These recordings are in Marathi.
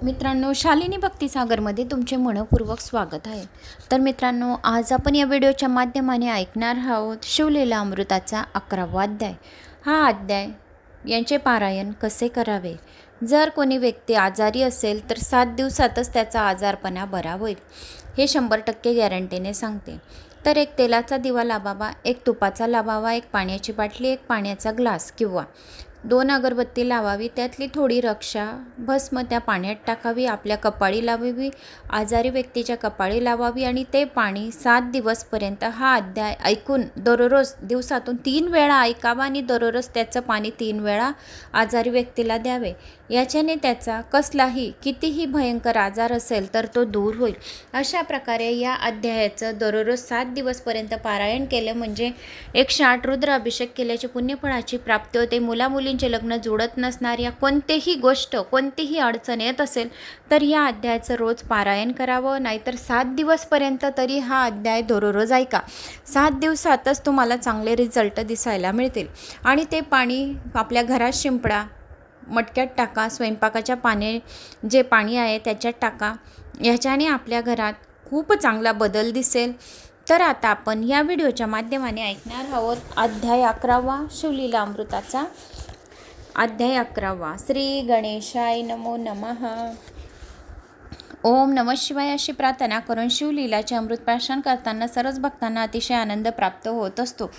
मित्रांनो, शालिनी भक्तिसागरमध्ये तुमचे मनपूर्वक स्वागत आहे. तर मित्रांनो, आज आपण या व्हिडिओच्या माध्यमाने ऐकणार आहोत शिवलीला अमृताचा 11वा अध्याय. हा अध्याय यांचे पारायण कसे करावे. जर कोणी व्यक्ती आजारी असेल तर 7 दिवसातच त्याचा आजारपणा बरा होईल, हे 100% गॅरंटीने सांगते. तर एक तेलाचा दिवा लावावा, एक तुपाचा लावावा, एक पाण्याची बाटली, एक पाण्याचा ग्लास किंवा 2 अगरबत्ती लावावी. त्यातली थोडी रक्षा भस्म त्या पाण्यात टाकावी, आपल्या कपाळी लावावी, आजारी व्यक्तीच्या कपाळी लावावी आणि ते पाणी 7 दिवसपर्यंत हा अध्याय ऐकून दररोज दिवसातून 3 वेळा ऐकावा आणि दररोज त्याचं पाणी 3 वेळा आजारी व्यक्तीला द्यावे. याच्याने त्याचा कसलाही कितीही भयंकर आजार असेल तर तो दूर होईल. अशा प्रकारे या अध्यायाचं दररोज 7 दिवसपर्यंत पारायण केलं म्हणजे 108 रुद्र अभिषेक केल्याची पुण्यफळाची प्राप्ती होते. मुलामुलींचे लग्न जुळत नसणार, या कोणतीही गोष्ट कोणतीही अडचण येत असेल तर या अध्यायाचं रोज पारायण करावं, नाहीतर 7 दिवसपर्यंत तरी हा अध्याय दररोज ऐका. 7 दिवसातच तुम्हाला चांगले रिझल्ट दिसायला मिळतील. आणि ते पाणी आपल्या घरात शिंपडा, मटक्यात टाका, स्वयंपाकाच्या जे पाणी आहे त्याच्यात टाका. ह्याच्याने आपल्या घरात खूप चांगला बदल दिसेल. तर आता आपण या व्हिडिओच्या माध्यमाने ऐकणार आहोत अध्याय 11वा, शिवलीला अमृताचा अध्याय 11वा. श्री गणेशाय नमो नमः. ओम नमः शिवाय अशी प्रार्थना करून शिवलीलाचे अमृत प्राशन करताना सर्वच भक्तांना अतिशय आनंद प्राप्त होत असतो.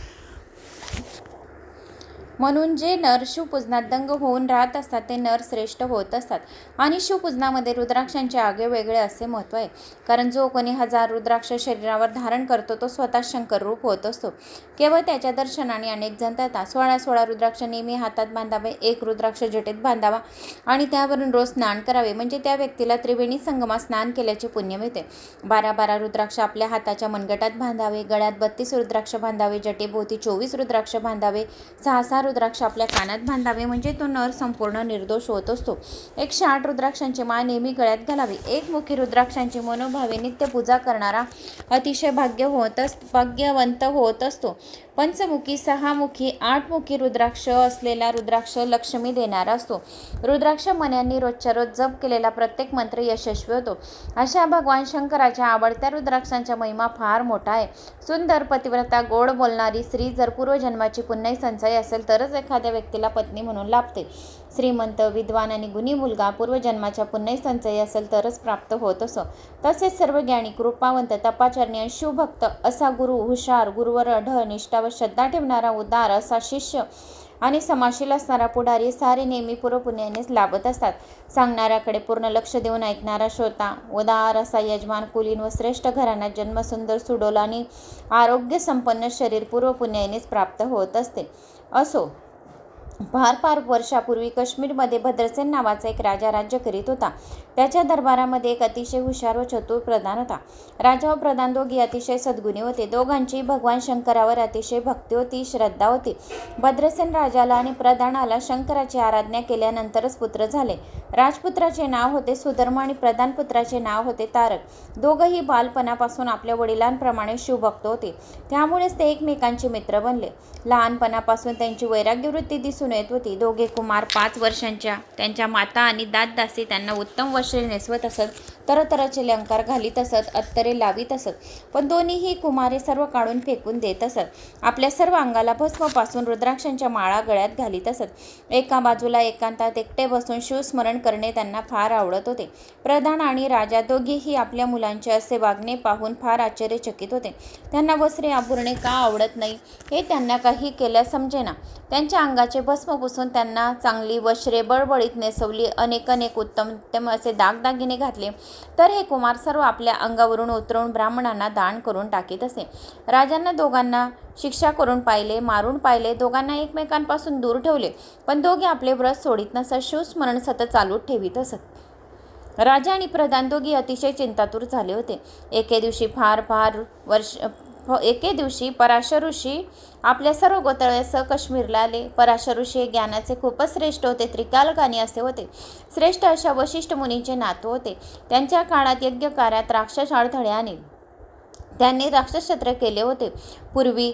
म्हणून जे नर शिवपूजनात दंग होऊन राहत असतात ते नर श्रेष्ठ होत असतात. आणि शिवपूजनामध्ये रुद्राक्षांचे आगळे वेगळे असे महत्त्व आहे. कारण जो कोणी 1000 रुद्राक्ष शरीरावर धारण करतो तो स्वतः शंकर रूप होत असतो. केवळ त्याच्या दर्शनाने अनेक जण तळतात. 16 रुद्राक्ष नेहमी हातात बांधावे, 1 रुद्राक्ष जटेत बांधावा आणि त्यावरून रोज स्नान करावे, म्हणजे त्या व्यक्तीला त्रिवेणी संगमात स्नान केल्याचे पुण्य मिळते. 12 रुद्राक्ष आपल्या हाताच्या मनगटात बांधावे, गळ्यात 32 रुद्राक्ष बांधावे, जटेभोवती 24 रुद्राक्ष बांधावे, 6 रुद्राक्ष आपल्या कानात बांधावे, म्हणजे तो नर संपूर्ण निर्दोष होत असतो. 108 रुद्राक्षांची माळ नेहमी गळ्यात घालावी. एकमुखी रुद्राक्षांची मनोभावे नित्य पूजा करणारा अतिशय भाग्यवंत होत असतो. पंचमुखी, 6मुखी, 8मुखी रुद्राक्ष असलेला रुद्राक्ष लक्ष्मी देणारा असतो. रुद्राक्ष मण्यांनी रोजच्या रोज जप केलेला प्रत्येक मंत्र यशस्वी होतो. अशा भगवान शंकराच्या आवडत्या रुद्राक्षांचा महिमा फार मोठा आहे. सुंदर, पतिव्रता, गोड बोलणारी स्त्री जर पूर्वजन्माची पुण्य संचय असेल तरच एखाद्या व्यक्तीला पत्नी म्हणून लाभते. श्रीमंत, विद्वान आणि गुणी मुलगा पूर्वजन्माच्या पुण्य संचय असेल तरच प्राप्त होत असो. तसेच सर्व ज्ञानी, कृपावंत, तपाचरणी आणि शिवभक्त असा गुरु, हुशार, गुरुवर अढळ निष्ठा व श्रद्धा ठेवणारा, उदार असा शिष्य आणि समाशील असणारा पुढारी सारे नेहमी पूर्वपुण्यानेच लाभत असतात. सांगणाऱ्याकडे पूर्ण लक्ष देऊन ऐकणारा श्रोता, उदार असा यजमान, कुलीन व श्रेष्ठ घराण्यात जन्म, सुंदर सुडोल आणि आरोग्य संपन्न शरीर पूर्वपुण्यानेच प्राप्त होत असो. फार वर्षापूर्वी काश्मीरमध्ये भद्रसेन नावाचा एक राजा राज्य करीत होता. त्याच्या दरबारामध्ये एक अतिशय हुशार व चतुर प्रधान होता. राजा व प्रधान दोघे अतिशय सद्गुणी होते. दोघांची भगवान शंकरावर अतिशय भक्ती होती, श्रद्धा होती. भद्रसेन राजाला आणि प्रधानाला शंकराची आराधना केल्यानंतरच पुत्र झाले. राजपुत्राचे नाव होते सुधर्म आणि प्रधानपुत्राचे नाव होते तारक. दोघंही बालपणापासून आपल्या वडिलांप्रमाणे शिवभक्त होते, त्यामुळेच ते एकमेकांचे मित्र बनले. लहानपणापासून त्यांची वैराग्यवृत्ती दिसून येत होती. दोघे कुमार 5 वर्षांच्या त्यांच्या माता आणि दासी त्यांना उत्तम वस्त्रे नेसवत असत, तरतरचे अलंकार घालीत असत, अत्तरे लावीत असत. पण दोन्हीही कुमारे सर्व काढून फेकून देत असत. आपल्या सर्व अंगाला भस्मपासून रुद्राक्षांच्या माळा गळ्यात घालीत असत. एका बाजूला एकांतात एकटे बसून शिवस्मरण करणे त्यांना फार आवडत होते. प्रधान आणि राजा दोघेही आपल्या मुलांचे असे वागणे पाहून फार आश्चर्यचकित होते. त्यांना वस्त्रे आभूषणे का आवडत नाही हे त्यांना काही केल्यास समजेना. त्यांच्या अंगाचे भस्म पुसून त्यांना चांगली वस्त्रे बळबळीत नेसवली, अनेक उत्तम असे दागदागिने घातले, तर हे कुमार सर्व आपल्या अंगावरून उतरवून ब्राह्मणांना दान करून टाकीत असे. राजांना दोघांना शिक्षा करून पाहिले, मारून पाहिले, दोघांना एकमेकांपासून दूर ठेवले, पण दोघे आपले व्रत सोडित नसत, शिवस्मरण सतत चालू ठेवीत असत. राजा आणि प्रधान दोघे अतिशय चिंतातूर झाले होते. एके दिवशी पराशर ऋषी आपल्या सर्व गोत्रासह काश्मीरला आले. पराशर ऋषी हे ज्ञानाचे खूपच श्रेष्ठ होते, त्रिकालज्ञानी असे होते. श्रेष्ठ अशा वशिष्ठ मुनींचे नातू होते. त्यांच्या काळात यज्ञकार्यात राक्षस अडथळे आणले. त्यांनी राक्षसछत्र केले होते. पूर्वी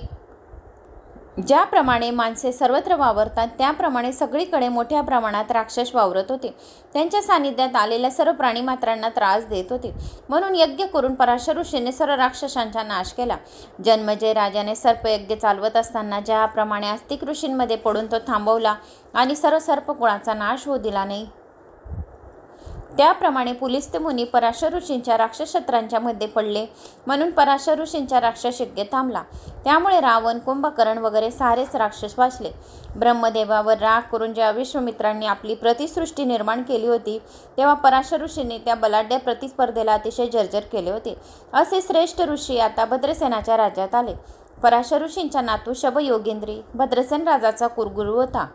ज्याप्रमाणे माणसे सर्वत्र वावरतात त्याप्रमाणे सगळीकडे मोठ्या प्रमाणात राक्षस वावरत होते. त्यांच्या सानिध्यात आलेल्या सर्व प्राणीमात्रांना त्रास देत होते. म्हणून यज्ञ करून पराशर ऋषीने सर्व राक्षसांचा नाश केला. जन्मेजय राजाने सर्पयज्ञ चालवत असताना ज्याप्रमाणे आस्तिक ऋषींमध्ये पडून तो थांबवला आणि सर्व सर्पकुळाचा नाश होऊ दिला नाही, त्याप्रमाणे पुलिस्त्य मुनी पराशर ऋषींच्या राक्षसशस्त्रांच्या मध्ये पडले. म्हणून पराशर ऋषींचा राक्षस यज्ञ थांबला. त्यामुळे रावण, कुंभकर्ण वगैरे सारेच राक्षस वाचले. ब्रह्मदेवावर राग करून जेव्हा विश्वामित्रांनी आपली प्रतिसृष्टी निर्माण केली होती तेव्हा पराशर ऋषींनी त्या बलाढ्य प्रतिस्पर्धेला अतिशय जर्जर केले होते. असे श्रेष्ठ ऋषी आता भद्रसेनाच्या राज्यात आले. पराशर ऋषींचा नातू शबयोगेंद्री भद्रसेन राजाचा कुलगुरू होता.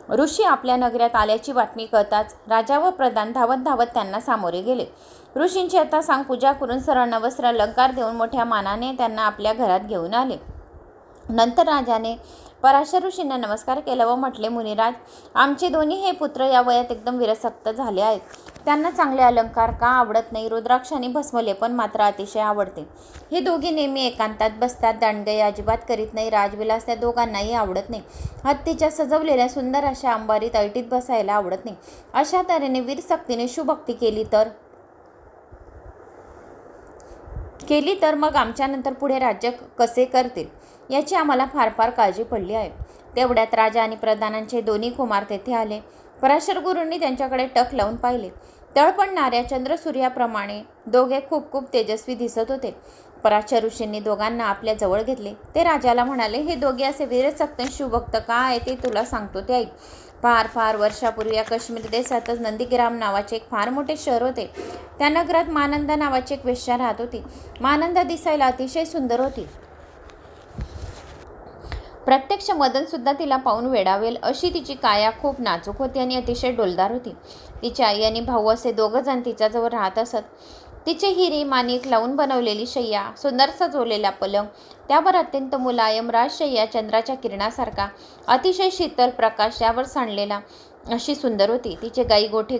ऋषी आपल्या नगरात आल्याची बातमी कळताच राजा व प्रधान धावत धावत त्यांना सामोरे गेले. ऋषींची आता सांग पूजा करून सर्वांना वस्त्र अलंकार देऊन मोठ्या मानाने त्यांना आपल्या घरात घेऊन आले. नंतर राजाने पराशर ऋषींना नमस्कार केला व म्हटले, मुनिराज, आमचे दोन्ही हे पुत्र या वयात एकदम विरसक्त झाले आहेत. त्यांना चांगले अलंकार का आवडत नाही? रुद्राक्ष आणि भस्मलेपन मात्र अतिशय आवडते. हे दोघे नेहमी एकांतात बसतात, दांडगाई अजिबात करीत नाही. राजविलास त्या दोघांनाही आवडत नाही. हत्तीच्या सजवलेल्या सुंदर अशा अंबारीत ऐटीत बसायला आवडत नाही. अशा तऱ्हेने वीरशक्तीने शिवभक्ती केली तर मग आमच्यानंतर पुढे राज्य कसे करतील याची आम्हाला फार फार काळजी पडली आहे. तेवढ्यात राजा आणि प्रधानांचे दोन्ही कुमार तेथे आले. पराशर गुरूंनी त्यांच्याकडे टक लावून पाहिले. तळपडणाऱ्या चंद्रसूर्याप्रमाणे दोघे खूप खूप तेजस्वी दिसत होते. पराशर ऋषींनी दोघांना आपल्या जवळ घेतले. ते राजाला म्हणाले, हे दोघे असे वीरशक्त शिवभक्त का आहे ते तुला सांगतो ते ऐक. फार फार वर्षापूर्वी या काश्मीर देशातच नंदीग्राम नावाचे एक फार मोठे शहर होते. त्या नगरात मानंदा नावाची एक वेश्या राहत होती. मानंदा दिसायला अतिशय सुंदर होती. प्रत्यक्ष मदन सुद्धा तिला पाहून वेडावेल अशी तिची काया खूप नाजूक होती आणि अतिशय डोलदार होती. तिची आई आणि भाऊ असे दोघं जण तिच्याजवळ राहत असत. तिचे हिरे माणिक लावून बनवलेली शय्या, सुंदर सजवलेला पलंग, त्यावर अत्यंत मुलायम राजशय्या चंद्राच्या किरणासारखा अतिशय शीतल प्रकाश यावर सांडलेला अशी सुंदर होती. तिचे गाई गोठे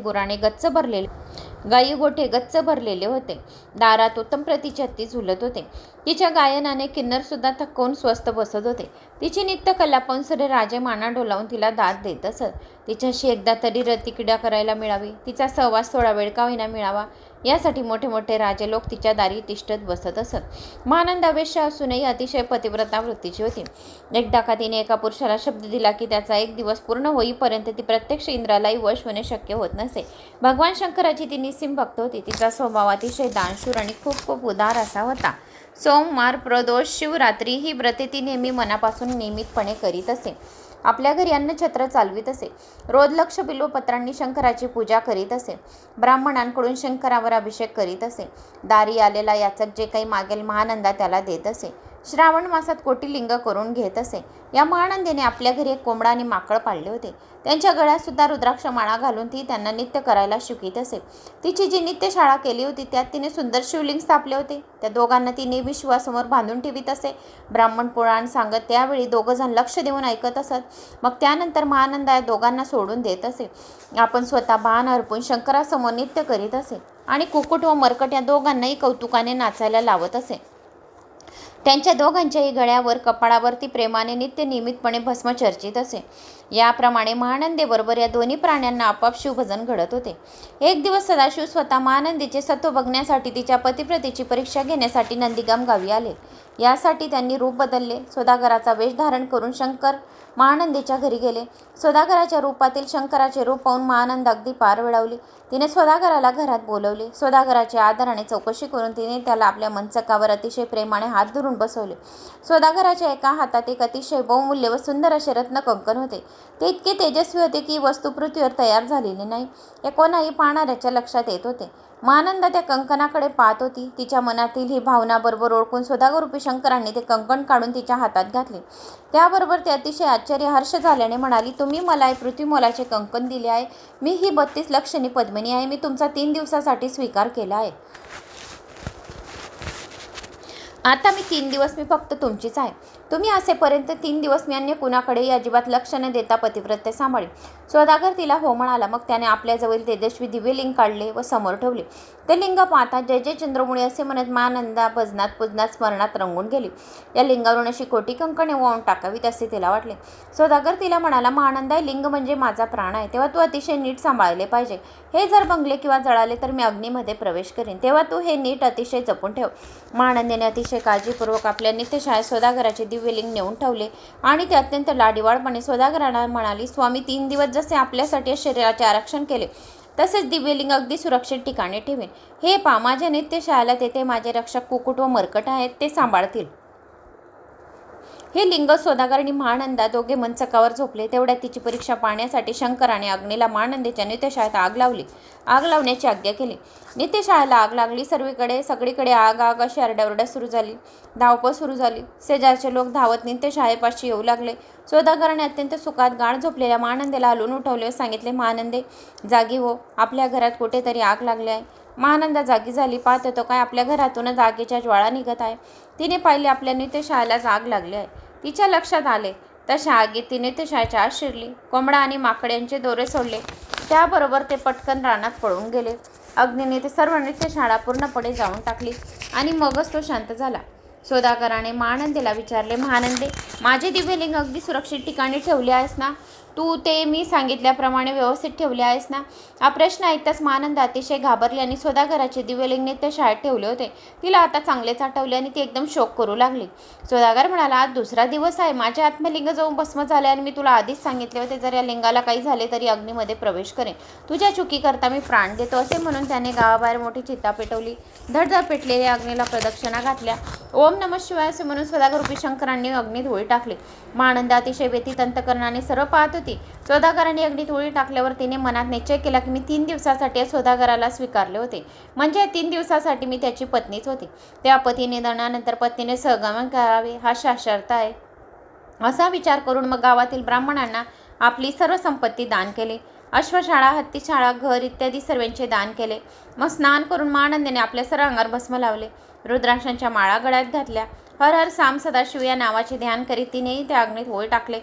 गच्च भरलेले होते. दारात उत्तम प्रतीचे हत्ती झुलत होते. तिच्या गायनाने किन्नर सुद्धा थकवून स्वस्थ बसत होते. तिची नित्य कला पाहून सगळे राजे माना डोलावून तिला दाद देत असत. तिच्याशी एकदा तरी रतिक्रीडा करायला मिळावी, तिचा सहवास थोडा वेळ का होईना मिळावा यासाठी मोठे मोठे राजे लोक तिच्या दारी तिष्ठत बसत असत. मानंदा वेश्या असूनही अतिशय पतिव्रता वृत्तीची होती. एकदा का तिने एका पुरुषाला शब्द दिला की त्याचा एक दिवस पूर्ण होईपर्यंत ती प्रत्यक्ष इंद्रालाही वश होणे शक्य होत नसे. भगवान शंकराची ती निस्सीम भक्त होती. तिचा स्वभाव अतिशय दानशूर आणि खूप खूप उदार असा होता. सोमवार, प्रदोष, शिवरात्री ही व्रते ती नेहमी मनापासून नियमितपणे करीत असे. आपल्या घरी अन्नछत्र चालवित असे. रोज लक्ष बिल्वपत्रांनी शंकराची पूजा करीत असे. ब्राह्मणांकडून शंकरावर अभिषेक करीत असे. दारी आलेला याचक जे काही मागेल महानंदा त्याला देत असे. श्रावण मासात कोटीलिंग करून घेत असे. या महानंदीने आपल्या घरी एक कोंबडा आणि माकड पाळले होते. त्यांच्या गळ्यात सुद्धा रुद्राक्ष माळा घालून ती त्यांना नित्य करायला शिकवीत असे. तिची जी नित्य शाळा केली होती त्यात तिने सुंदर शिवलिंग स्थापले होते. त्या दोघांना ती नेहमी शिवासमोर बांधून ठेवीत असे. ब्राह्मण पुराण सांगत त्यावेळी दोघंजण लक्ष देऊन ऐकत असत. मग त्यानंतर महानंदा या दोघांना सोडून देत असे. आपण स्वतः बाण अर्पून शंकरासमोर नित्य करीत असे आणि कुकुट व मरकट या दोघांनाही कौतुकाने नाचायला लावत असे. त्यांच्या दोघांच्याही गळ्यावर कपाळावरती प्रेमाने नित्य नियमितपणे भस्म चर्चित असे. याप्रमाणे महानंदेबरोबर या दोन्ही प्राण्यांना आपाप शिवभजन घडत होते. एक दिवस सदाशिव स्वतः महानंदीचे सत्व बघण्यासाठी तिच्या पतिव्रतेची परीक्षा घेण्यासाठी नंदीगाम गावी आले. यासाठी त्यांनी रूप बदलले. सौदागराचा वेश धारण करून शंकर महानंदीच्या घरी गेले. सौदागराच्या रूपातील शंकराचे रूप पाहून महानंद अगदी पार वेळवली. तिने सौदागराला घरात बोलवले. सौदागराची आदराने चौकशी करून तिने त्याला आपल्या मंचकावर अतिशय प्रेमाने हात धरून बसवले. सौदागराच्या एका हातात एक अतिशय बहुमूल्य व सुंदर असे रत्न कंकण होते. ते इतके तेजस्वी होते की वस्तू पृथ्वीवर तयार झालेली नाही हे कोणाही पाहणाऱ्याच्या लक्षात येत होते. महानंदा त्या कंकणाकडे पाहत होती. तिच्या मनातील ही भावना बरोबर ओळखून सौदागररूपी शंकरांनी ते कंकण काढून तिच्या हातात घातले. त्याबरोबर ते अतिशय आश्चर्य हर्ष झाल्याने म्हणाली, तुम्ही मला हे पृथ्वीमोलाचे कंकण दिले आहे. मी ही 32 लक्षणी पद्मिनी आहे. मी तुमचा 3 दिवसासाठी स्वीकार केला आहे. आता मी 3 दिवस मी फक्त तुमचीच आहे. तुम्ही असेपर्यंत 3 दिवस मी अन्य कुणाकडेही अजिबात लक्ष न देता पतिव्रते सांभाळी. सौदागर तिला हो म्हणाला. मग त्याने आपल्याजवळील तेजस्वी दिव्यलिंग काढले व समोर ठेवले. ते लिंग पाहता जय जय चंद्रमुळे असे म्हणत मानंदा भजनात पूजनात स्मरणात रंगून गेली. या लिंगावरून अशी कोटी कंकणे वाहून टाकावीत असे तिला वाटले. सौदागर तिला म्हणाला, महानंदा, लिंग म्हणजे माझा प्राण आहे, तेव्हा तू अतिशय नीट सांभाळले पाहिजे. हे जर बंगले किंवा जळाले तर मी अग्नीमध्ये प्रवेश करीन, तेव्हा तू हे नीट अतिशय जपून ठेव. महानंदेने अतिशय काळजीपूर्वक आपल्या नित्यशाळेत सौदागराचे दिव्यलिंग नेऊन ठेवले आणि ते अत्यंत लाडीवाळपणे सौदागराला म्हणाली, स्वामी, 3 दिवस जसे आपल्यासाठी शरीराचे आरक्षण केले तसेच दिव्यलिंग अगदी सुरक्षित ठिकाणी ठेवेन. हे पा, माझ्या नित्यशाळेला तेथे माझे रक्षक कुकुट व मरकट आहेत, ते सांभाळतील. हे लिंग सौदागर महानंदा दोघे मनचकावर झोपले. तेवढ्यात तिची परीक्षा पाहण्यासाठी शंकराने अग्नीला महानंदेच्या नित्यशाळेत आग लावली. आग लावण्याची आज्ञा केली. नित्यशाळेला आग लागली. सगळीकडे आग आग अशी आरडाओरडा सुरू झाली. धावपळ सुरू झाली. शेजारचे लोक धावत नित्यशाळेपाशी येऊ लागले. सौदागराने अत्यंत सुखात गाढ झोपलेल्या महानंदेला हलवून उठवले व सांगितले, महानंदे, जागी हो, आपल्या घरात कुठेतरी आग लागली आहे. महानंदा जागी झाली. पाहत होतो काय, आपल्या घरातूनच आगीच्या ज्वाळा निघत आहे. तिने पाहिले आपल्या नित्यशाळेलाच आग लागली आहे. तिच्या लक्षात आले तशा आगीत ती नित्यशाळेच्या आत शिरली. कोंबडा आणि माकड्यांचे दोरे सोडले. त्याबरोबर ते पटकन रानात पळून गेले. अग्नीने ते सर्व नित्यशाळा पूर्णपणे जाळून टाकली आणि मगच तो शांत झाला. सौदागराने महानंदेला विचारले, महानंदे, माझे दिव्यलिंग अगदी सुरक्षित ठिकाणी ठेवले आहेस ना? तू ते मी सांगितल्याप्रमाणे व्यवस्थित ठेवले आहेस ना? हा प्रश्न ऐकताच महानंद अतिशय घाबरली आणि सौदागराचे दिव्यलिंग नित्यशाळेत ठेवले होते तिला आता चांगलेच आठवले आणि ती एकदम शोक करू लागली. सौदागर म्हणाला, आज दुसरा दिवस आहे. माझे आत्मलिंग जाऊन भस्म झाले आणि मी तुला आधीच सांगितले होते, जर या लिंगाला काही झाले तरी अग्नीमध्ये प्रवेश करेन. तुझ्या चुकीकरता मी प्राण देतो. असे म्हणून त्याने गावाबाहेर मोठी चिता पेटवली. धडधड पेटलेल्या अग्नीला प्रदक्षिणा घातल्या. ओम नमः शिवाय असे म्हणून सौदागरूपी शंकरांनी अग्नीत होळी टाकली. महानंद अतिशय व्यथित अंतकरणाने सर्व पाहत होती. सौदागराने अग्नीत होळी टाकल्यावर तिने मनात निश्चय केला की मी 3 दिवसासाठी या सौदागराला स्वीकारले होते, म्हणजे 3 दिवसासाठी मी त्याची पत्नीच होती. त्या पती निधनानंतर पत्नीने सहगमन करावे हा शास्त्रार्थ आहे. असा विचार करून मग गावातील ब्राह्मणांना आपली सर्व संपत्ती दान केली. अश्वशाळा, हत्तीशाळा, घर इत्यादी सर्वांचे दान केले. मग स्नान करून महानंदेने आपल्या सर्व अंगावर भस्म लावले. रुद्राक्षांच्या माळा गळ्यात घातल्या. हर हर साम सदाशिव या नावाचे ध्यान करीत तिनेही त्या अग्नीत होळी टाकले.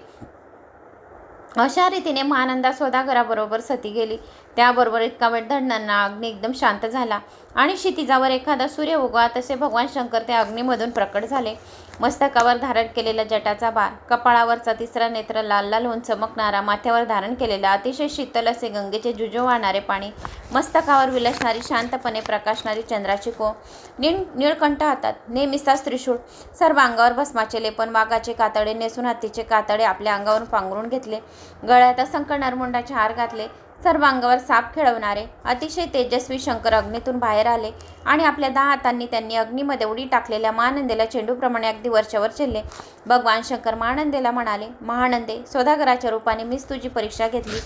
अशा रीतीने महानंदा सौदागराबरोबर सती गेली. त्याबरोबर इतका वेळ धडधडणारा अग्नी एकदम शांत झाला आणि क्षितिजावर एखादा सूर्य उगवा तसे भगवान शंकर त्या अग्नीमधून प्रकट झाले. मस्तकावर धारण केलेला जटाचा बार, कपाळावरचा तिसरा नेत्र लाल लाल होऊन चमकणारा, माथ्यावर धारण केलेला अतिशय शीतल असे गंगेचे जुजो वाहणारे पाणी, मस्तकावर विलसणारी शांतपणे प्रकाशणारी चंद्राची कों, निळकंठ हातात नेहमीचाच त्रिशूळ, सर्व अंगावर भस्माचे लेपन, वाघाचे कातडे नेसून हत्तीचे कातडे आपल्या अंगावरून पांघरून घेतले, गळ्यात असंख्य नरमुंडाचे हार घातले, सर्व अंगावर साप खेळवणारे अतिशय तेजस्वी शंकर अग्नीतून बाहेर आले आणि आपल्या 10 हातांनी त्यांनी अग्नीमध्ये उडी टाकलेल्या महानंदेला चेंडूप्रमाणे अगदी वरच्यावर चिरले. भगवान शंकर महानंदेला म्हणाले, महानंदे, सौदागराच्या रूपाने मीच तुझी परीक्षा घेतली.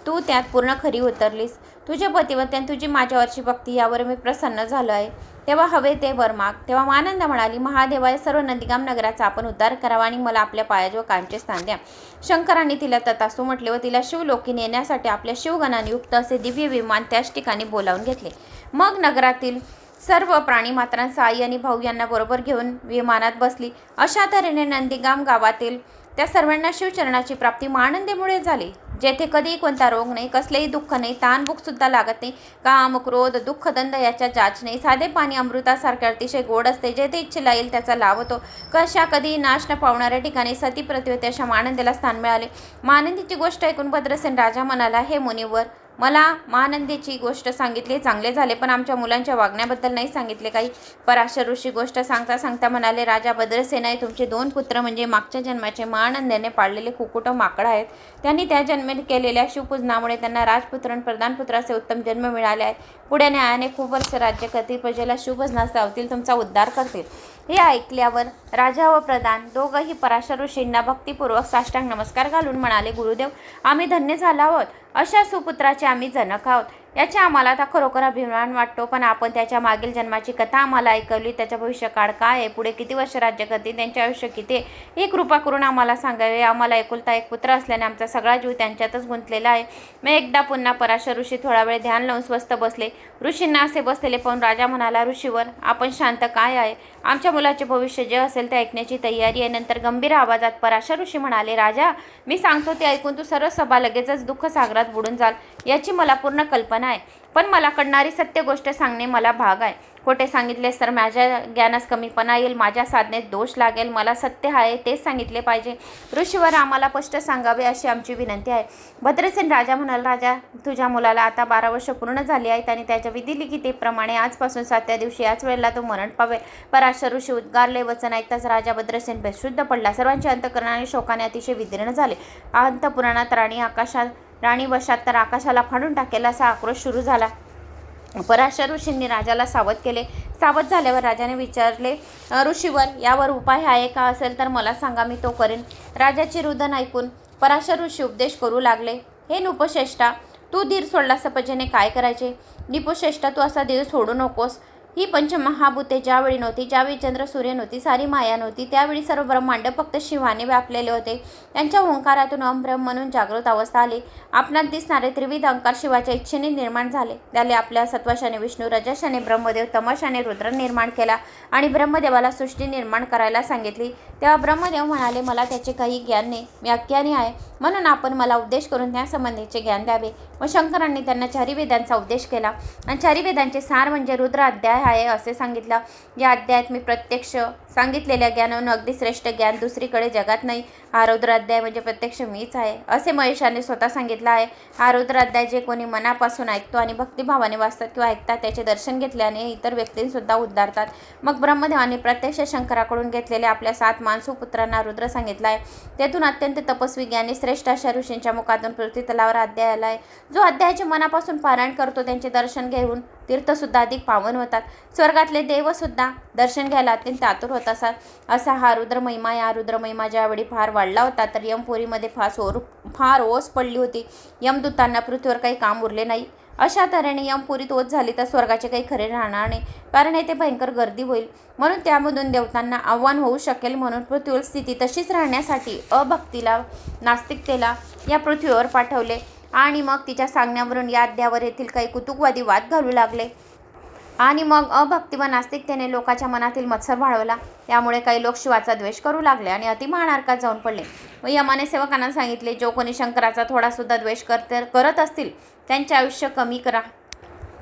तू त्यात पूर्ण खरी उतरलीस. तुझ्या पतिव्रते आणि तुझी माझ्यावरची भक्ती यावर मी प्रसन्न झालो आहे. तेव्हा हवे ते वर माग. तेव्हा महानंदा म्हणाली, महादेवा, सर्व नंदीगाम नगराचा आपण उद्धार करावा आणि मला आपल्या पायाजवळ कायमचे स्थान द्या. शंकरांनी तिला तथास्तु म्हटले व तिला शिवलोकी नेण्यासाठी आपल्या शिवगणाने युक्त असे दिव्य विमान त्याच ठिकाणी बोलावून घेतले. मग नगरातील सर्व प्राणीमात्रांचा आई आणि भाऊ यांना बरोबर घेऊन विमानात बसली. अशा तऱ्हेने नंदीगाम गावातील त्या सर्वांना शिवचरणाची प्राप्ती महानंदेमुळे झाली. जेथे कधीही कोणता रोग नाही, कसलेही दुःख नाही, ताणभूकसुद्धा लागत नाही, काम, क्रोध, दुःख, दंड याच्या जाच नाही, साधे पाणी अमृतासारखे अतिशय गोड असते, जेथे इच्छेला येईल त्याचा लाभ होतो. कधीही नाश न पावणाऱ्या ठिकाणी सती प्रतिवते अशा महानंदेला स्थान मिळाले. महानंदीची गोष्ट ऐकून भद्रसेन राजा म्हणाला, हे मुनिवर, मला महानंदीची गोष्ट सांगितली चांगले झाले, पण आमच्या मुलांच्या वागण्याबद्दल नाही सांगितले काही. पराशर ऋषी गोष्ट सांगता सांगता म्हणाले, राजा भद्रसेना, तुमचे 2 पुत्र म्हणजे मागच्या जन्माचे महानंदेने पाळलेले कुकुट माकड आहेत. त्यांनी त्या जन्मी केलेल्या शिवपूजनामुळे त्यांना राजपुत्र आणि प्रधानपुत्राचे उत्तम जन्म मिळाले आहेत. पुढे न्यायाने खूप वर्ष राज्य करतील, प्रजेला शिवभजनास लावतील, तुमचा उद्धार करतील. हे ऐकल्यावर राजा व प्रधान दोघंही पराशर ऋषींना भक्तिपूर्वक साष्टांग नमस्कार घालून म्हणाले, गुरुदेव, आम्ही धन्य झालो आहोत. अशा सुपुत्राचे आम्ही जनक आहोत. याची आम्हाला आता खरोखर अभिमान वाटतो, पण आपण त्याच्या मागील जन्माची कथा आम्हाला ऐकवली, त्याच्या भविष्यकाळ काय आहे, पुढे किती वर्ष राज्य करतील, त्यांचे आयुष्य किती आहे, ही कृपा करून आम्हाला सांगावे. आम्हाला एकुलता एक पुत्र असल्याने आमचा सगळा जीव त्यांच्यातच गुंतलेला आहे. मग एकदा पुन्हा पराशर ऋषी थोडा वेळ ध्यान लावून स्वस्थ बसले. ऋषींना असे बसलेले पाहून राजा म्हणाला, ऋषीवर आपण शांत काय आहे, आमच्या मुलाचे भविष्य जे असेल ते ऐकण्याची तयारी आहे. नंतर गंभीर आवाजात पराशर ऋषी म्हणाले, राजा मी सांगतो ते ऐकून तू सर्व सभा लगेचच दुःख सागरात बुडून जाल याची मला पूर्ण कल्पना आहे, पण मला कळणारी सत्य गोष्ट सांगणे मला भाग आहे. खोटे सांगितलेस तर माझ्या ज्ञानास कमीपणा येईल, माझ्या साधनेत दोष लागेल. मला सत्य आहे तेच सांगितले पाहिजे. ऋषीवर आम्हाला स्पष्ट सांगावे अशी आमची विनंती आहे. भद्रसेन राजा म्हणाल, राजा तुझ्या मुलाला आता 12 वर्ष पूर्ण झाली आहेत आणि त्याच्या विधिलिखितेप्रमाणे आजपासून 7व्या दिवशी याच वेळेला तो मरण पावेल. पराशर ऋषी उद्गारले. वचन ऐकताच राजा भद्रसेन बेशुद्ध पडला. सर्वांचे अंतःकरण आणि शोकाने अतिशय विदीर्ण झाले. अंतःपुराणात राणी वशात तर आकाशाला फाडून टाकेल असा आक्रोश सुरू झाला. पराशर ऋषींनी राजाला सावध केले. सावध झाल्यावर राजाने विचारले, ऋषीवर यावर उपाय आहे का, असेल तर मला सांगा, मी तो करेन. राजाचे रुदन ऐकून पराशर ऋषी उपदेश करू लागले. हे नृपश्रेष्ठा, तू धीर सोडला सपजेने काय करायचे. नृपश्रेष्ठा, तू असा धीर सोडू नकोस. ही पंचमहाभूते ज्यावेळी नव्हती, ज्यावेळी चंद्र सूर्य नव्हती, सारी माया नव्हती, त्यावेळी सर्व ब्रह्मांड फक्त शिवाने व्यापलेले होते. त्यांच्या ओंकारातून अहंब्रह्म म्हणून जागृत अवस्था आली. आपणात दिसणारे त्रिविध अंकार शिवाच्या इच्छेने निर्माण झाले. त्याने आपल्या सत्वशाने विष्णू, रजशाने ब्रह्मदेव, तमशाने रुद्र निर्माण केला आणि ब्रह्मदेवाला सृष्टी निर्माण करायला सांगितली. तेव्हा ब्रह्मदेव म्हणाले, मला त्याचे काही ज्ञान नाही, मी अज्ञानी आहे, म्हणून आपण मला उपदेश करून त्यासंबंधीचे ज्ञान द्यावे. व शंकरांनी त्यांना चारिवेदांचा उपदेश केला आणि चारिवेदांचे सार म्हणजे रुद्र अध्याय आहे असे सांगितलं. या अध्यायात मी प्रत्यक्ष सांगितलेल्या ज्ञानावरून अगदी श्रेष्ठ ज्ञान दुसरीकडे जगात नाही. हा रुद्र अध्याय म्हणजे प्रत्यक्ष मीच आहे असे महेशाने स्वतः सांगितलं आहे. हा रुद्र अध्याय जे कोणी मनापासून ऐकतो आणि भक्तिभावाने वाचतात किंवा ऐकतात त्याचे दर्शन घेतल्याने इतर व्यक्तींसुद्धा उद्धारतात. मग ब्रह्मदेवाने प्रत्यक्ष शंकराकडून घेतलेल्या आपल्या 7 मानसू पुत्रांना रुद्र सांगितला आहे. त्यातून अत्यंत तपस्वी ज्ञानी श्रेष्ठ अशा ऋषींच्या मुखातून पृथ्वी तलावर अध्याय आला आहे. जो अध्यायाचे मनापासून पारायण करतो त्यांचे दर्शन घेऊन तीर्थसुद्धा अधिक पावन होतात. स्वर्गातले देवसुद्धा दर्शन घ्यायला अत्यंत आतुर होत असतात. असा हा रुद्रमहिमा. या रुद्रमहिमा ज्यावेळी फार वाढला होता तर यमपुरीमध्ये फार ओस पडली होती. यमदूतांना पृथ्वीवर काही काम उरले नाही. अशा तऱ्हेने यमपुरीत ओस झाली तर स्वर्गाचे काही खरे राहणार नाही, कारण येथे भयंकर गर्दी होईल. म्हणून त्यामधून देवतांना आव्हान होऊ शकेल. म्हणून पृथ्वीवर स्थिती तशीच राहण्यासाठी अभक्तीला, नास्तिकतेला या पृथ्वीवर पाठवले आणि मग तिच्या सांगण्यावरून या अध्यायावर येथील काही कुतुकवादी वाद घालू लागले आणि मग अभक्ती व नास्तिकतेने लोकांच्या मनातील मत्सर वाढवला. यामुळे काही लोक शिवाचा द्वेष करू लागले आणि अतिमहानरकात जाऊन पडले. व यमाने सेवकांना सांगितले, जो कोणी शंकराचा थोडासुद्धा द्वेष करत असतील त्यांचे आयुष्य कमी करा,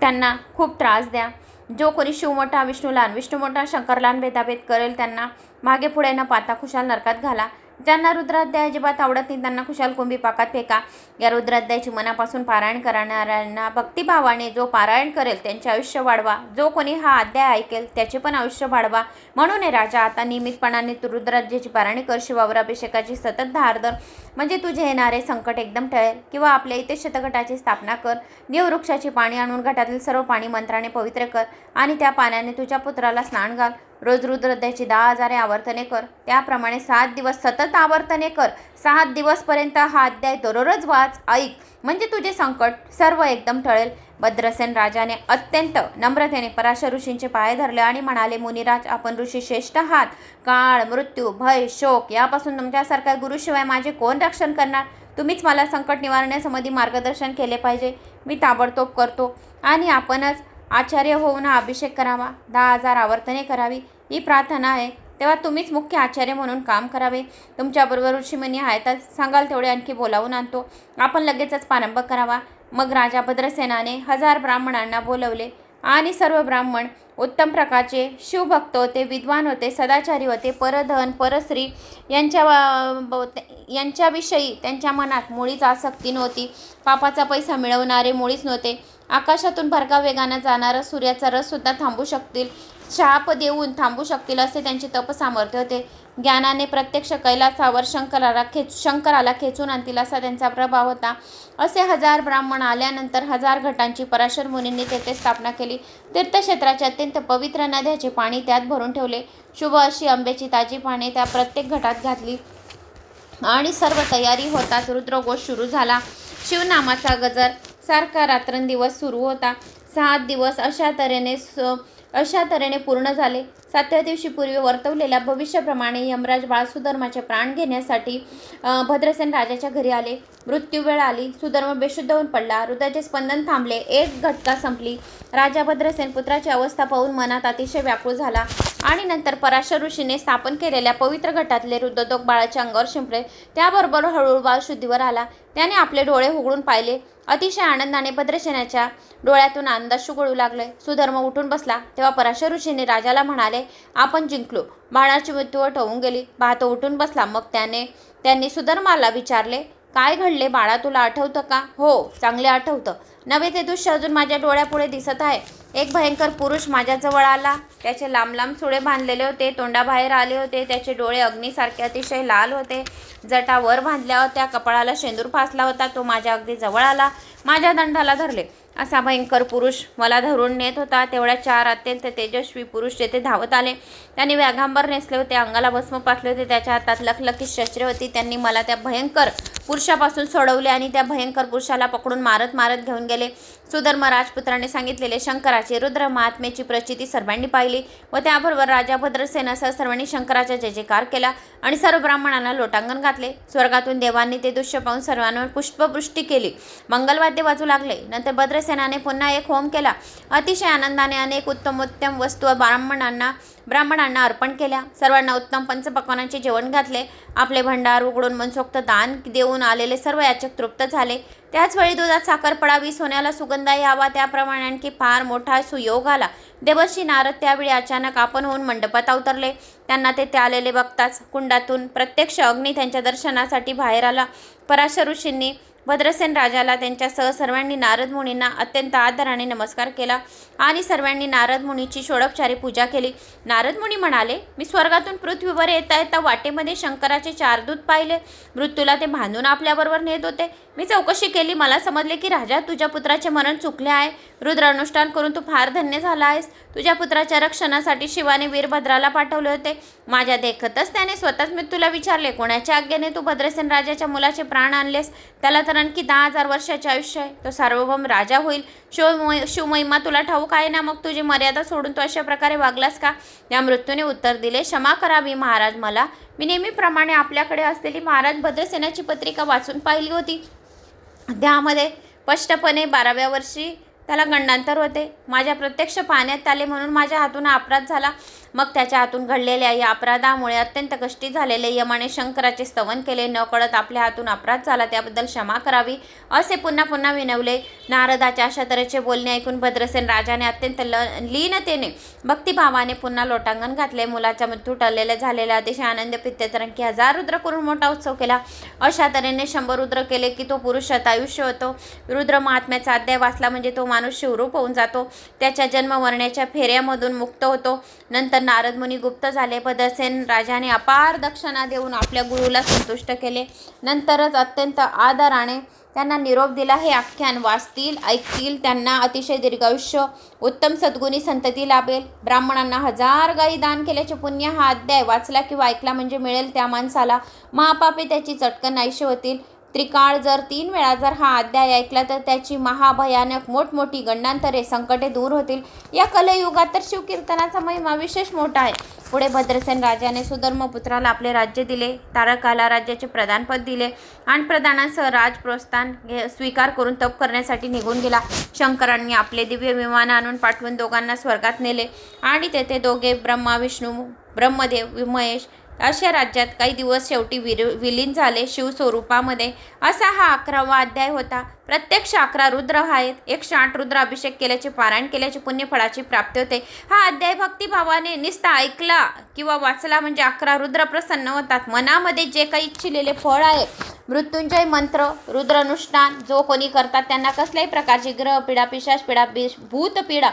त्यांना खूप त्रास द्या. जो कोणी शिव मोठा विष्णूला, विष्णू मोठा शंकरला भेदाभेद करेल त्यांना मागे पुढे न पाहता खुशाल नरकात घाला. ज्यांना रुद्राध्याय अजिबात आवडत नाही त्यांना खुशाल कुंभी पाकात फेका. या रुद्राध्यायाची मनापासून पारायण करणाऱ्यांना भक्तिभावाने जो पारायण करेल त्यांचे आयुष्य वाढवा. जो कोणी हा अध्याय ऐकेल त्याचे पण आयुष्य वाढवा. म्हणून हे राजा, आता नियमितपणाने तू रुद्राध्यायाची पारायण कर. शिवावर अभिषेकाची सतत धार धर, म्हणजे तुझे येणारे संकट एकदम टळेल. किंवा आपल्या इथे शतघटाची स्थापना कर. देववृक्षाची पाणी आणून घटातील सर्व पाणी मंत्राने पवित्र कर आणि त्या पाण्याने तुझ्या पुत्राला स्नान घाल. रोज रुद्राध्यायाची 10,000 आवर्तने कर. त्याप्रमाणे 7 दिवस सतत आवर्तने कर. 7 दिवसपर्यंत हा अध्याय दररोज वाच, ऐक, म्हणजे तुझे संकट सर्व एकदम टळेल. भद्रसेन राजाने अत्यंत नम्रतेने पराशर ऋषींचे पाय धरले आणि म्हणाले, मुनिराज, आपण ऋषी श्रेष्ठ आहात. काळ, मृत्यू, भय, शोक यापासून तुमच्यासारख्या गुरुशिवाय माझे कोण रक्षण करणार. तुम्हीच मला संकट निवारण्यासंबंधी मार्गदर्शन केले पाहिजे. मी ताबडतोब करतो आणि आपणच आचार्य होऊन हा अभिषेक करावा. 10,000 आवर्तने करावी ही प्रार्थना आहे. तेव्हा तुम्हीच मुख्य आचार्य म्हणून काम करावे. तुमच्याबरोबर ऋषीमुनी आहेत, सांगाल तेवढे आणखी बोलावून आणतो. आपण लगेचच प्रारंभ करावा. मग राजा भद्रसेनाने 1000 ब्राह्मणांना बोलवले आणि सर्व ब्राह्मण उत्तम प्रकारचे शिवभक्त होते, विद्वान होते, सदाचारी होते. परधन परश्री यांच्याविषयी त्यांच्या मनात मुळीच आसक्ती नव्हती. पापाचा पैसा मिळवणारे मुळीच नव्हते. आकाशातून भरका वेगाने जाणारा सूर्याचा रससुद्धा थांबू शकतील, शाप देऊन थांबू शकतील असे त्यांचे तपसामर्थ्य होते. ज्ञानाने प्रत्यक्ष कैलासावर शंकराला खेचून आणतील असा त्यांचा प्रभाव होता. असे 1000 ब्राह्मण आल्यानंतर 1000 घटांची पराशर मुनींनी तेथे स्थापना केली. तीर्थक्षेत्राचे अत्यंत पवित्र नद्याचे पाणी त्यात भरून ठेवले. शुभ अशी आंब्याची ताजी पाने त्या प्रत्येक घटात घातली आणि सर्व तयारी होताच रुद्रघोष सुरू झाला. शिवनामाचा गजर सारखा रात्रंदिवस सुरू होता. 7 दिवस अशा तऱ्हेने पूर्ण झाले. 7व्या दिवशी पूर्वी वर्तवलेल्या भविष्याप्रमाणे यमराज बाळ सुधर्माचे प्राण घेण्यासाठी भद्रसेन राजाच्या घरी आले. मृत्यू वेळ आली. सुधर्म बेशुद्ध होऊन पडला. हृदयाचे स्पंदन थांबले. एक घटका संपली. राजा भद्रसेन पुत्राची अवस्था पाहून मनात अतिशय व्याकुळ झाला आणि नंतर पराशर ऋषीने स्थापन केलेल्या पवित्र घटातले रुद्रदोक बाळाच्या अंगावर शिंपले. त्याबरोबर हळूहळू बाळ शुद्धीवर आला. त्याने आपले डोळे उघडून पाहिले. अतिशय आनंदाने भद्रसेनाच्या डोळ्यातून आनंदाश्रू गळू लागले. सुधर्म उठून बसला. तेव्हा पराशर ऋषीने राजाला म्हणाले, आपण जिंकलो. बाळाची मृत्यू होऊन गेली. तो उठून बसला. मग त्यांनी सुधर्माला विचारले, काय घडले बाळा, तुला आठवतं का? हो, चांगले आठवतं. नवे ते दृश्य अजून माझ्या डोळ्यापुढे दिसत आहे. एक भयंकर पुरुष माझ्याजवळ आला. त्याचे लांब लांब सुळे बांधलेले होते. तोंडाबाहेर आले होते. त्याचे डोळे अग्नीसारखे अतिशय लाल होते. जटा वर बांधल्या होत्या. कपाळाला शेंदूर फासला होता. तो माझ्या अगदी जवळ आला. माझ्या दंडाला धरले. असा भयंकर पुरुष मला धरून नेत होता. तेवढ्या 4 अत्यंत तेजस्वी पुरुष तेथे धावत आले. त्यांनी व्याघांबर नेसले होते. अंगाला भस्म पासले होते. त्याच्या हातात लखलखीत शस्त्रे होती. त्यांनी मला त्या भयंकर पुरुषापासून सोडवले आणि त्या भयंकर पुरुषाला पकडून मारत मारत घेऊन गेले. सुधर्म राजपुत्राने सांगितलेले शंकराची रुद्र महात्म्याची प्रचिती सर्वांनी पाहिली व त्याबरोबर राजा भद्रसेनासह सर्वांनी शंकराचा जय जयकार केला आणि सर्व ब्राह्मणांना लोटांगण घातले. स्वर्गातून देवांनी ते दृश्य पाहून सर्वांवर पुष्पवृष्टी केली. मंगलवाद्य वाजू लागले. नंतर भद्रसेनाने पुन्हा एक होम केला. अतिशय आनंदाने अनेक उत्तमोत्तम वस्तू ब्राह्मणांना अर्पण केल्या. सर्वांना उत्तम पंचपक्वानांचे जेवण घातले. आपले भंडार उघडून मनसोक्त दान देऊन आलेले सर्व याचक तृप्त झाले. त्याचवेळी दुधात साखर पडावी, सोन्याला सुगंध यावा, त्याप्रमाणे आणखी फार मोठा सुयोग आला. देवर्षी नारद त्यावेळी अचानक आपण होऊन मंडपात अवतरले. त्यांना ते आलेले बघताच कुंडातून प्रत्यक्ष अग्नी त्यांच्या दर्शनासाठी बाहेर आला. पराशर ऋषींनी भद्रसेन राजाला त्यांच्यासह सर्वांनी नारद मुनींना अत्यंत आदराने नमस्कार केला आणि सर्वांनी नारद मुनीची षोडोपचारी पूजा केली. नारद मुनी म्हणाले, मी स्वर्गातून पृथ्वीवर येता येता वाटेमध्ये शंकराचे 4 दूत पाहिले. मृत्यूला ते बांधून आपल्याबरोबर नेत होते. मी चौकशी केली. मला समजले की राजा, तुझ्या पुत्राचे मरण चुकले आहे. रुद्र अनुष्ठान करून तू फार धन्य झाला आहेस. तुझ्या पुत्राच्या रक्षणासाठी शिवाने वीरभद्राला पाठवले होते. माझ्या देखतच त्याने स्वतःच मृत्यूला विचारले, कोणाच्या आज्ञेने तू भद्रसेन राजाच्या मुलाचे प्राण आणलेस? त्याला तर आणखी 10,000 वर्षाचे आयुष्य आहे. तो सार्वभौम राजा होईल. शिवमहिमा तुला ठाऊक आहे ना? मग तुझी मर्यादा सोडून तू अशा प्रकारे वागलास का? या मृत्यूने उत्तर दिले, क्षमा करावी महाराज मला. मी नेहमीप्रमाणे आपल्याकडे असलेली महाराज भद्रसेनाची पत्रिका वाचून पाहिली होती. त्यामध्ये स्पष्टपणे 12व्या वर्षी त्याला गंडांतर होते. माझ्या प्रत्यक्ष पाहण्यात आले म्हणून माझ्या हातून अपराध झाला. मग त्याच्या हातून घडलेल्या या अपराधामुळे अत्यंत कष्टी झालेले यमाने शंकराचे स्तवन केले. न कळत आपल्या हातून अपराध झाला, त्याबद्दल क्षमा करावी असे पुन्हा पुन्हा विनवले. नारदाच्या अशा तऱ्हेचे बोलणे ऐकून भद्रसेन राजाने अत्यंत लीनतेने भक्तिभावाने पुन्हा लोटांगण घातले. मुलाचा मृत्यू टळलेला झालेला अतिशय आनंद पित्यतरंग की 1000 रुद्र करून मोठा उत्सव केला. अशा तऱ्हेने 100 रुद्र केले की तो पुरुष शतायुष्य होतो. रुद्र महात्म्याचा अध्याय वाचला म्हणजे तो माणूस शिवरूप होऊन जातो. त्याच्या जन्म मरण्याच्या फेऱ्यामधून मुक्त होतो. नंतर नारद मुनी गुप्त झाले. भद्रसेन राजाने अपार दक्षिणा देऊन आपल्या गुरुला संतुष्ट केले. नंतरच अत्यंत आदराने त्यांना निरोप दिला. हे आख्यान वाचतील, ऐकतील त्यांना अतिशय दीर्घायुष्य, उत्तम सद्गुणी संतती लाभेल. ब्राह्मणांना 1000 गायी दान केल्याचे पुण्य हा अध्याय वाचला किंवा ऐकला म्हणजे मिळेल त्या माणसाला. महापापे त्याची चटकन नाहीशी होतील. त्रिकाळ जर 3 वेळा जर हा अध्याय ऐकला तर त्याची महाभयानक मोठमोठी गंडांतरे संकटे दूर होतील. या कलयुगात तर शिवकीर्तनाचा महिमा विशेष मोठा आहे. पुढे भद्रसेन राजाने सुधर्मपुत्राला आपले राज्य दिले. तारकाला राज्याचे प्रधानपद दिले आणि प्रधानांसह राजप्रोत्साहन स्वीकार करून तप करण्यासाठी निघून गेला. शंकरांनी आपले दिव्य विमान आणून पाठवून दोघांना स्वर्गात नेले आणि तेथे दोघे ब्रह्मा विष्णू ब्रह्मदेव महेश अशा राज्यात काही दिवस शेवटी विलीन झाले शिवस्वरूपामध्ये. असा हा 11वा अध्याय होता. प्रत्यक्ष 11 रुद्र आहेत. 108 रुद्र अभिषेक केल्याचे पारायण केल्याचे पुण्यफळाची प्राप्ती होते. हा अध्याय भक्तिभावाने निस्ता ऐकला किंवा वाचला म्हणजे 11 रुद्र प्रसन्न होतात. मनामध्ये जे काही इच्छिलेले फळ आहे, मृत्युंजय मंत्र, रुद्र अनुष्ठान जो कोणी करतात त्यांना कसल्याही प्रकारची ग्रह पीडा, पिशाच पीडा, भूत पीडा,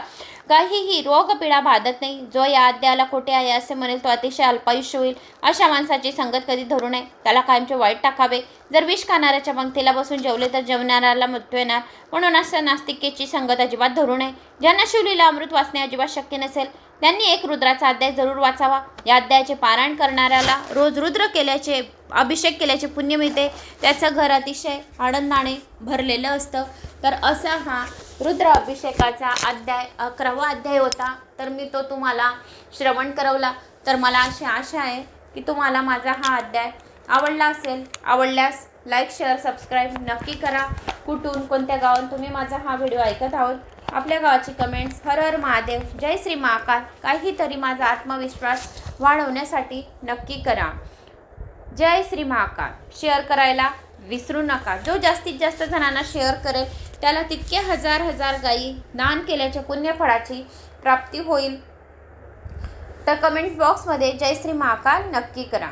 काहीही रोगपीडा बाधत नाही. जो या अध्यायाला खोटे आहे असे म्हणेल तो अतिशय अल्पायुष्य होईल. अशा माणसाची संगत कधी धरू नये. त्याला कायमचे वाईट टाकावे. जर विष खाणाऱ्याच्या पंक्तीला बसून जेवले तर जेवणाऱ्याला मृत्यू येणार. म्हणून अशा नास्तिकेची संगत अजिबात धरू नये. ज्यांना शिवलीला अमृत वाचणे अजिबात शक्य नसेल त्यांनी एक रुद्राचा अध्याय जरूर वाचावा. या अध्यायाचे पारायण करणाऱ्याला रोज रुद्र केल्याचे अभिषेक केल्याचे पुण्य मिळते. त्याचं घर अतिशय आनंदाने भरलेलं असतं. तर असा हा रुद्र अभिषेकाचा अध्याय 11वा अध्याय होता. तर मी तो तुम्हाला श्रवण करवला. तर मला अशी आशा आहे की तुम्हाला माझा हा अध्याय आवडला असेल. आवडल्यास लाईक शेअर सबस्क्राईब नक्की करा. कुठून कोणत्या गावात तुम्ही माझा हा व्हिडिओ ऐकत आहोत, आपल्या गावाची कमेंट्स हर हर महादेव, जय श्री महाकाल काहीतरी माझा आत्मविश्वास वाढवण्यासाठी नक्की करा. जय श्री महाकाल. शेअर करायला विसरू नका. जो जास्तीत जास्त जणांना शेअर करेल त्याला तितके हजार गायी दान केल्याच्या पुण्यफळाची प्राप्ती होईल. तर कमेंट बॉक्समध्ये जय श्री महाकाल नक्की करा.